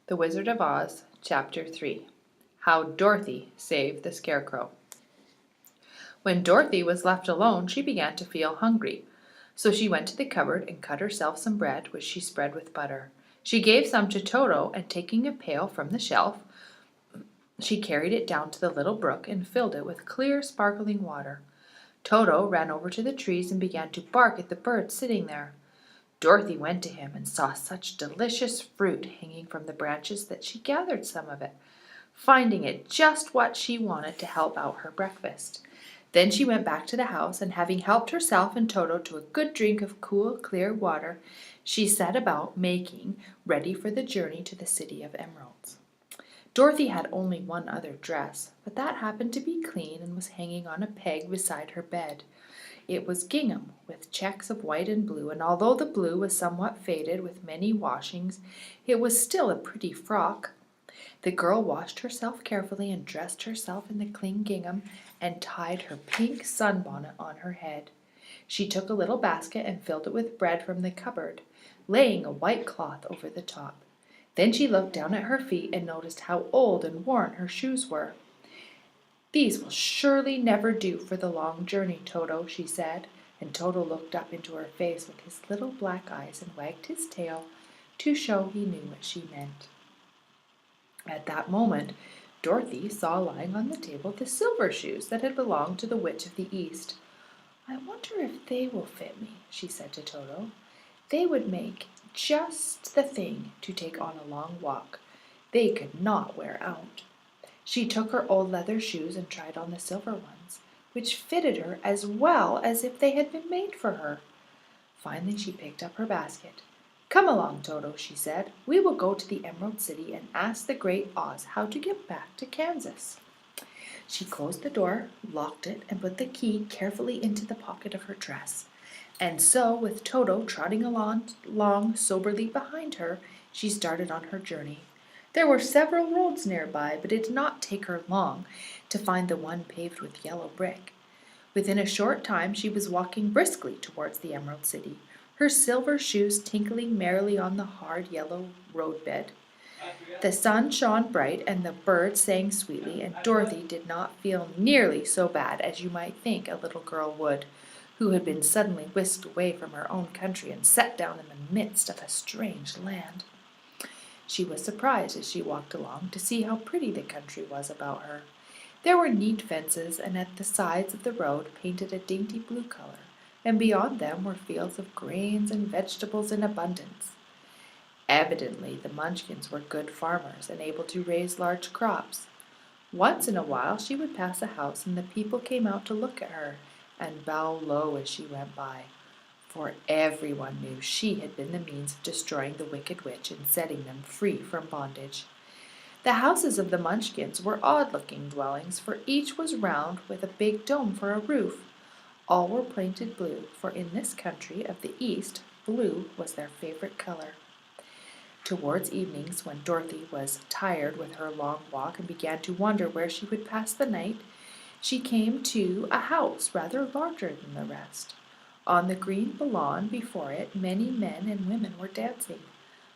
The Wizard of Oz, Chapter 3. How Dorothy Saved the Scarecrow. When Dorothy was left alone, she began to feel hungry. So she went to the cupboard and cut herself some bread, which she spread with butter. She gave some to Toto, and taking a pail from the shelf, she carried it down to the little brook and filled it with clear, sparkling water. Toto ran over to the trees and began to bark at the birds sitting there. Dorothy went to him and saw such delicious fruit hanging from the branches that she gathered some of it, finding it just what she wanted to help out her breakfast. Then she went back to the house, and having helped herself and Toto to a good drink of cool, clear water, she set about making ready for the journey to the City of Emeralds. Dorothy had only one other dress, but that happened to be clean and was hanging on a peg beside her bed. It was gingham, with checks of white and blue, and although the blue was somewhat faded with many washings, it was still a pretty frock. The girl washed herself carefully and dressed herself in the clean gingham and tied her pink sunbonnet on her head. She took a little basket and filled it with bread from the cupboard, laying a white cloth over the top. Then she looked down at her feet and noticed how old and worn her shoes were. "These will surely never do for the long journey, Toto," she said, and Toto looked up into her face with his little black eyes and wagged his tail to show he knew what she meant. At that moment, Dorothy saw lying on the table the silver shoes that had belonged to the Witch of the East. "I wonder if they will fit me," she said to Toto. "They would make just the thing to take on a long walk. They could not wear out." She took her old leather shoes and tried on the silver ones, which fitted her as well as if they had been made for her. Finally she picked up her basket. "Come along, Toto," she said. "We will go to the Emerald City and ask the Great Oz how to get back to Kansas." She closed the door, locked it, and put the key carefully into the pocket of her dress. And so, with Toto trotting along soberly behind her, she started on her journey. There were several roads nearby, but it did not take her long to find the one paved with yellow brick. Within a short time she was walking briskly towards the Emerald City, her silver shoes tinkling merrily on the hard yellow roadbed. The sun shone bright and the birds sang sweetly, and Dorothy did not feel nearly so bad as you might think a little girl would, who had been suddenly whisked away from her own country and set down in the midst of a strange land. She was surprised as she walked along to see how pretty the country was about her. There were neat fences, and at the sides of the road painted a dainty blue color, and beyond them were fields of grains and vegetables in abundance. Evidently the Munchkins were good farmers and able to raise large crops. Once in a while she would pass a house, and the people came out to look at her and bow low as she went by, for everyone knew she had been the means of destroying the wicked witch and setting them free from bondage. The houses of the Munchkins were odd-looking dwellings, for each was round with a big dome for a roof. All were painted blue, for in this country of the East, blue was their favorite color. Towards evenings, when Dorothy was tired with her long walk and began to wonder where she would pass the night, she came to a house rather larger than the rest. On the green lawn before it, many men and women were dancing.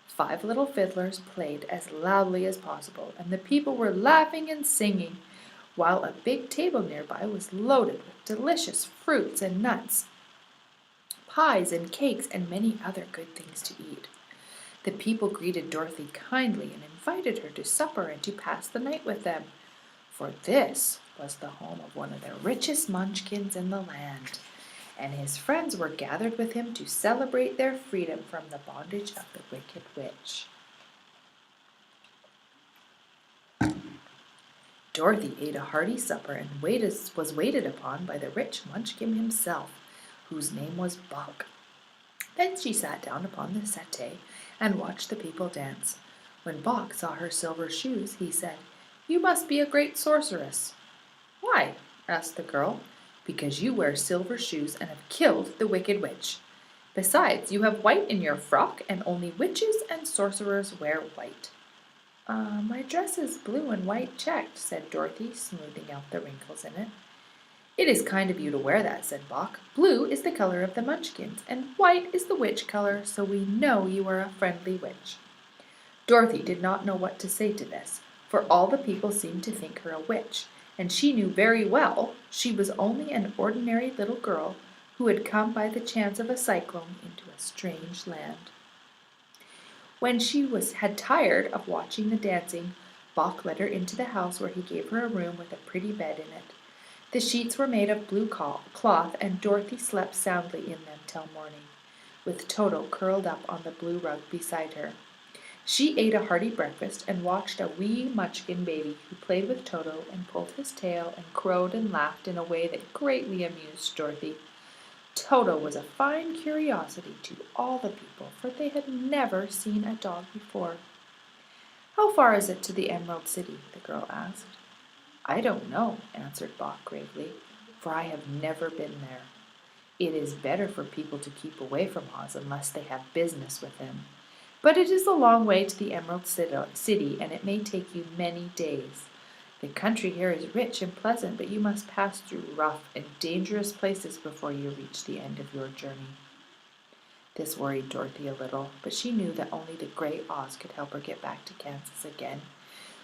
5 little fiddlers played as loudly as possible, and the people were laughing and singing, while a big table nearby was loaded with delicious fruits and nuts, pies and cakes, and many other good things to eat. The people greeted Dorothy kindly and invited her to supper and to pass the night with them, for this was the home of one of the richest Munchkins in the land, and his friends were gathered with him to celebrate their freedom from the bondage of the wicked witch. Dorothy ate a hearty supper and was waited upon by the rich Munchkin himself, whose name was Bog. Then she sat down upon the settee and watched the people dance. When Bog saw her silver shoes, he said, "You must be a great sorceress." "Why?" asked the girl. "Because you wear silver shoes and have killed the wicked witch. Besides, you have white in your frock, and only witches and sorcerers wear white." My dress is blue and white checked," said Dorothy, smoothing out the wrinkles in it. "It is kind of you to wear that," said Bok. "Blue is the color of the Munchkins, and white is the witch color, so we know you are a friendly witch." Dorothy did not know what to say to this, for all the people seemed to think her a witch, and she knew very well she was only an ordinary little girl who had come by the chance of a cyclone into a strange land. When had tired of watching the dancing, Bach led her into the house where he gave her a room with a pretty bed in it. The sheets were made of blue cloth, and Dorothy slept soundly in them till morning, with Toto curled up on the blue rug beside her. She ate a hearty breakfast and watched a wee Munchkin baby who played with Toto and pulled his tail and crowed and laughed in a way that greatly amused Dorothy. Toto was a fine curiosity to all the people, for they had never seen a dog before. "How far is it to the Emerald City?" the girl asked. "I don't know," answered Bach gravely, "for I have never been there. It is better for people to keep away from Oz unless they have business with him. But it is a long way to the Emerald City, and it may take you many days. The country here is rich and pleasant, but you must pass through rough and dangerous places before you reach the end of your journey." This worried Dorothy a little, but she knew that only the great Oz could help her get back to Kansas again,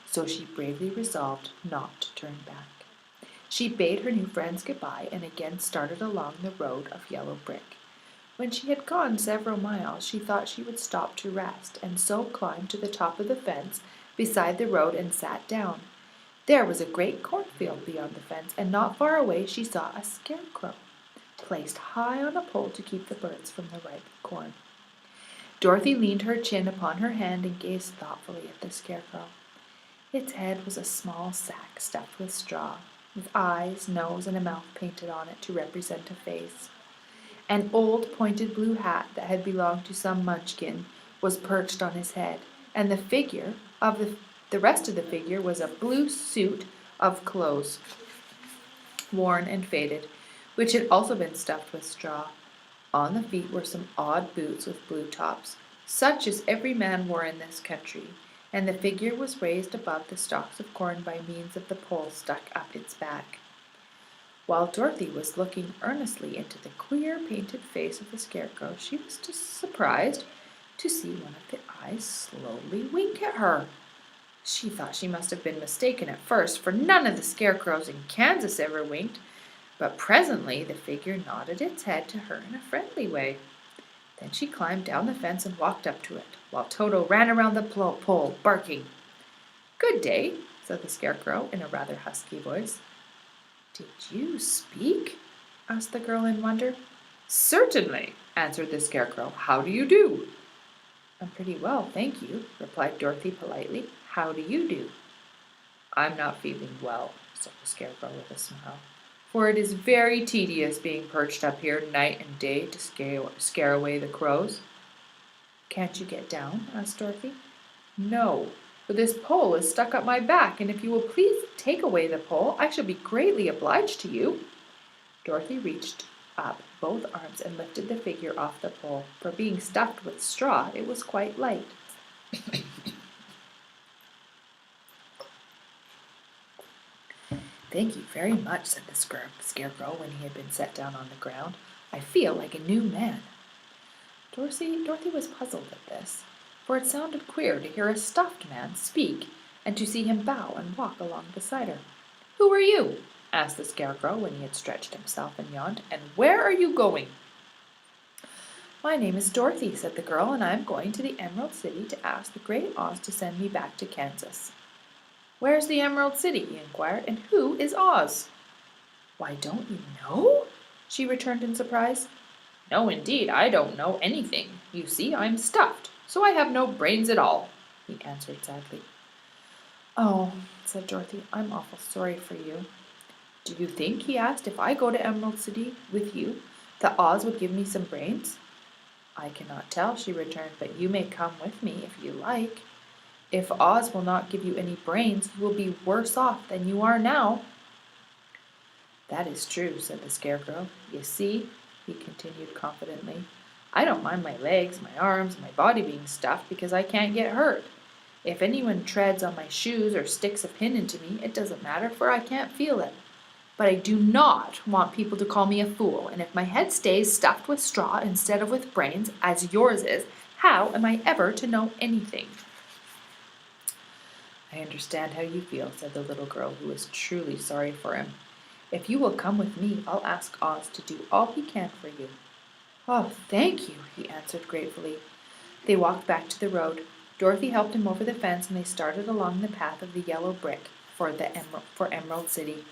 so she bravely resolved not to turn back. She bade her new friends goodbye and again started along the road of yellow brick. When she had gone several miles, she thought she would stop to rest, and so climbed to the top of the fence beside the road and sat down. There was a great cornfield beyond the fence, and not far away she saw a scarecrow, placed high on a pole to keep the birds from the ripe corn. Dorothy leaned her chin upon her hand and gazed thoughtfully at the scarecrow. Its head was a small sack stuffed with straw, with eyes, nose, and a mouth painted on it to represent a face. An old pointed blue hat that had belonged to some Munchkin was perched on his head, and the rest of the figure was a blue suit of clothes, worn and faded, which had also been stuffed with straw. On the feet were some odd boots with blue tops, such as every man wore in this country, and the figure was raised above the stalks of corn by means of the pole stuck up its back. While Dorothy was looking earnestly into the queer painted face of the scarecrow, she was just surprised to see one of the eyes slowly wink at her. She thought she must have been mistaken at first, for none of the scarecrows in Kansas ever winked, but presently the figure nodded its head to her in a friendly way. Then she climbed down the fence and walked up to it, while Toto ran around the pole, barking. "Good day," said the scarecrow in a rather husky voice. "Did you speak?" asked the girl in wonder. "Certainly," answered the scarecrow. "How do you do?" "I'm pretty well, thank you," replied Dorothy politely. "How do you do?" "I'm not feeling well," said the scarecrow with a smile, "for it is very tedious being perched up here night and day to scare away the crows." "Can't you get down?" asked Dorothy. "No, for this pole is stuck up my back, and if you will please take away the pole, I shall be greatly obliged to you." Dorothy reached up both arms and lifted the figure off the pole, for being stuffed with straw, it was quite light. "Thank you very much," said the scarecrow when he had been set down on the ground. "I feel like a new man." Dorothy was puzzled at this, for it sounded queer to hear a stuffed man speak and to see him bow and walk along beside her. "Who are you?" asked the scarecrow when he had stretched himself and yawned, "and where are you going?" "My name is Dorothy," said the girl, "and I am going to the Emerald City to ask the great Oz to send me back to Kansas." "Where's the Emerald City?" he inquired, "and who is Oz?" "Why, don't you know?" she returned in surprise. "No, indeed, I don't know anything. You see, I'm stuffed, so I have no brains at all," he answered sadly. "Oh," said Dorothy, "I'm awful sorry for you." "Do you think," he asked, "if I go to Emerald City with you, that Oz would give me some brains?" "I cannot tell," she returned, "but you may come with me if you like. If Oz will not give you any brains, you will be worse off than you are now." "That is true," said the scarecrow. "You see," he continued confidently, "I don't mind my legs, my arms, my body being stuffed because I can't get hurt. If anyone treads on my shoes or sticks a pin into me, it doesn't matter, for I can't feel it. But I do not want people to call me a fool, and if my head stays stuffed with straw instead of with brains, as yours is, how am I ever to know anything?" I understand how you feel, said the little girl, who was truly sorry for him. If you will come with me, I'll ask Oz to do all he can for you. Oh, thank you, he answered gratefully. They walked back to the road. Dorothy helped him over the fence, and they started along the path of the yellow brick for Emerald City.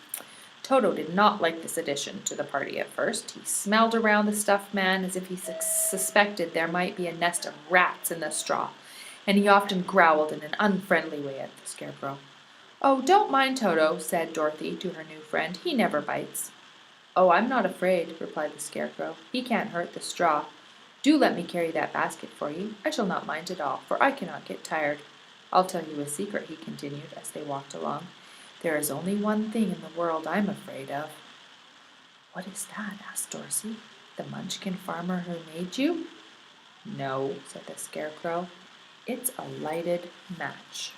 Toto did not like this addition to the party at first. He smelled around the stuffed man as if he suspected there might be a nest of rats in the straw, and he often growled in an unfriendly way at the Scarecrow. "Oh, don't mind Toto," said Dorothy to her new friend. "He never bites." "Oh, I'm not afraid," replied the Scarecrow. "He can't hurt the straw. Do let me carry that basket for you. I shall not mind at all, for I cannot get tired. I'll tell you a secret," he continued as they walked along. "There is only one thing in the world I'm afraid of." "What is that?" asked Dorothy. "The Munchkin farmer who made you?" "No," said the Scarecrow. "It's a lighted match."